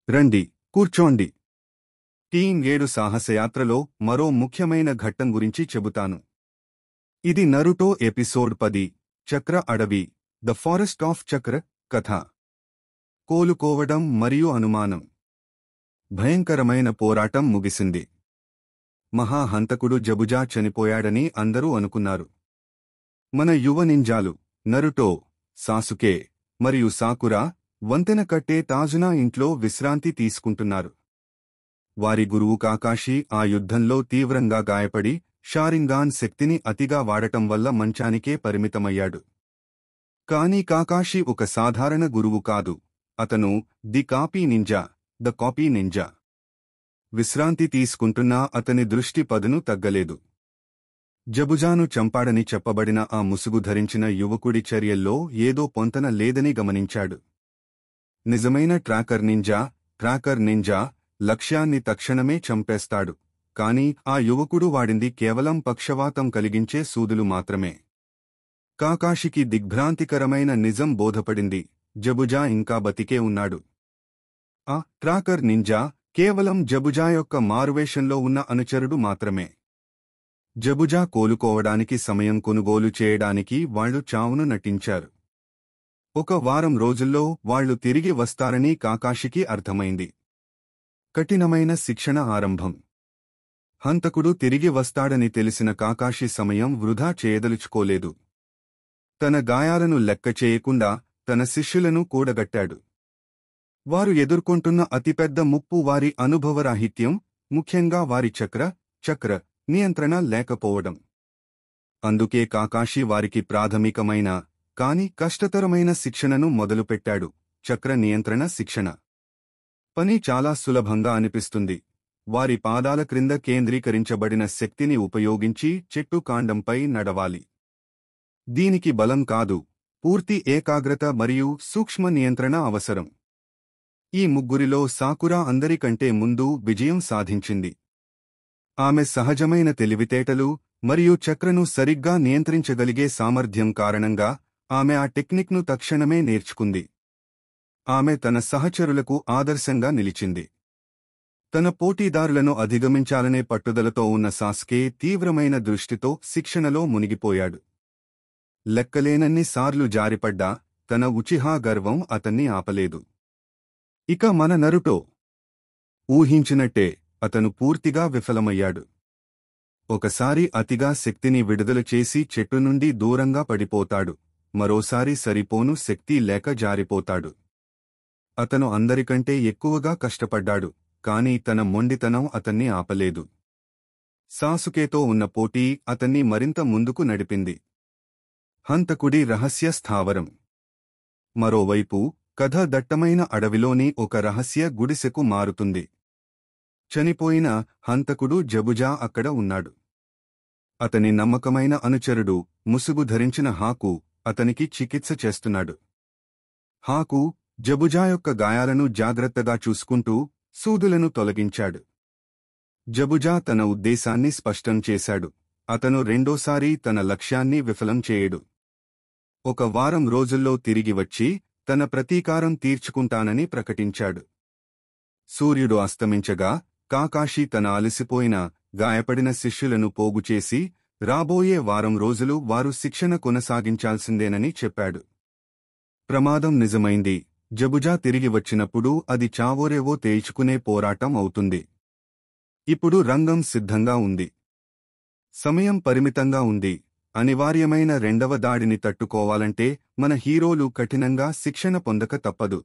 రండి, కూర్చోండి. టీం 7 సాహసయాత్రలో మరో ముఖ్యమైన ఘట్టం గురించి చెబుతాను. ఇది నరుటో ఎపిసోడ్ 10 చక్ర అడవి ద ఫారెస్ట్ ఆఫ్ చక్ర కథ. కోలుకోవడం మరియు అనుమానం. భయంకరమైన పోరాటం ముగిసింది. మహాహంతకుడు జబుజా చనిపోయాడని అందరూ అనుకున్నారు. మన యువ నింజాలు నరుటో, సాసుకే మరియు సాకురా వంతెన కట్టే తాజునా ఇంట్లో విశ్రాంతి తీసుకుంటున్నారు. వారి గురువు కాకాషి ఆ యుద్ధంలో తీవ్రంగా గాయపడి షారింగాన్ శక్తిని అతిగా వాడటం వల్ల మంచానికే పరిమితమయ్యాడు. కాని కాకాషి ఒక సాధారణ గురువు కాదు. అతను ది కాపీ నింజా. విశ్రాంతి తీసుకుంటున్నా అతని దృష్టి పదును తగ్గలేదు. జబుజాను చంపాడని చెప్పబడిన ఆ ముసుగు ధరించిన యువకుడి చర్యల్లో ఏదో పొంతన లేదని గమనించాడు. నిజమైన ట్రాకర్ నింజా లక్ష్యాన్ని తక్షణమే చంపేస్తాడు. కాని ఆ యువకుడు వాడింది కేవలం పక్షవాతం కలిగించే సూదులు మాత్రమే. కాకాషికి దిగ్భ్రాంతికరమైన నిజం బోధపడింది. జబుజా ఇంకా బతికే ఉన్నాడు. ఆ ట్రాకర్ నింజా కేవలం జబుజా యొక్క మారువేషంలో ఉన్న అనుచరుడు మాత్రమే. జబుజా కోలుకోవడానికి సమయం కొనుగోలు చేయడానికి వాళ్లు చావును నటించారు. ఒక వారం రోజుల్లో వాళ్లు తిరిగి వస్తారని కాకాషికి అర్థమైంది. కఠినమైన శిక్షణ ఆరంభం. హంతకుడు తిరిగి వస్తాడని తెలిసిన కాకాషి సమయం వృధా చేయదలుచుకోలేదు. తన గాయాలను లెక్క చేయకుండా తన శిష్యులను కూడగట్టాడు. వారు ఎదుర్కొంటున్న అతిపెద్ద ముప్పు వారి అనుభవరాహిత్యం, ముఖ్యంగా వారి చక్ర నియంత్రణ లేకపోవడం. అందుకే కాకాషి వారికి ప్రాథమికమైన కాని కష్టతరమైన శిక్షణను మొదలుపెట్టాడు. చక్ర నియంత్రణ శిక్షణ. పని చాలా సులభంగా అనిపిస్తుంది. వారి పాదాల క్రింద కేంద్రీకరించబడిన శక్తిని ఉపయోగించి చెట్టు కాండంపై నడవాలి. దీనికి బలం కాదు, పూర్తి ఏకాగ్రత మరియు సూక్ష్మ నియంత్రణ అవసరం. ఈ ముగ్గురిలో సాకురా అందరికంటే ముందు విజయం సాధించింది. ఆమె సహజమైన తెలివితేటలు మరియు చక్రను సరిగ్గా నియంత్రించగలిగే సామర్థ్యం కారణంగా ఆమె ఆ టెక్నిక్ను తక్షణమే నేర్చుకుంది. ఆమె తన సహచరులకు ఆదర్శంగా నిలిచింది. తన పోటీదారులను అధిగమించాలనే పట్టుదలతో ఉన్న సాస్కే తీవ్రమైన దృష్టితో శిక్షణలో మునిగిపోయాడు. లెక్కలేనన్ని సార్లు జారిపడ్డా తన ఉచిహా గర్వం అతన్ని ఆపలేదు. ఇక మన నరుటో ఊహించినట్టే అతను పూర్తిగా విఫలమయ్యాడు. ఒకసారి అతిగా శక్తిని విడుదల చేసి చెట్టు నుండి దూరంగా పడిపోతాడు. మరోసారి సరిపోను శక్తి లేక జారిపోతాడు. అతను అందరికంటే ఎక్కువగా కష్టపడ్డాడు, కాని తన మొండితనం అతన్ని ఆపలేదు. సాసుకేతో ఉన్న పోటీ అతన్ని మరింత ముందుకు నడిపింది. హంతకుడి రహస్య స్థావరం. మరోవైపు కథ దట్టమైన అడవిలోని ఒక రహస్య గుడిసెకు మారుతుంది. చనిపోయిన హంతకుడు జబుజా అక్కడ ఉన్నాడు. అతని నమ్మకమైన అనుచరుడు ముసుగు ధరించిన హాకు అతనికి చికిత్స చేస్తున్నాడు. హాకు జబుజా యొక్క గాయాలను జాగ్రత్తగా చూసుకుంటూ సూదులను తొలగించాడు. జబుజా తన ఉద్దేశాన్ని స్పష్టం చేశాడు. అతను రెండోసారి తన లక్ష్యాన్ని విఫలం చేయడు. ఒక వారం రోజుల్లో తిరిగి వచ్చి తన ప్రతీకారం తీర్చుకుంటానని ప్రకటించాడు. సూర్యుడు అస్తమించగా కాకాషి తన అలసిపోయిన, గాయపడిన శిష్యులను పోగుచేసి రాబోయే వారం రోజులు వారు శిక్షణ కొనసాగించాల్సిందేనని చెప్పాడు. ప్రమాదం నిజమైంది. జబుజా తిరిగి వచ్చినప్పుడు అది చావోరేవో తేల్చుకునే పోరాటం అవుతుంది. ఇప్పుడు రంగం సిద్ధంగా ఉంది. సమయం పరిమితంగా ఉంది. అనివార్యమైన రెండవ దాడిని తట్టుకోవాలంటే మన హీరోలు కఠినంగా శిక్షణ పొందక తప్పదు.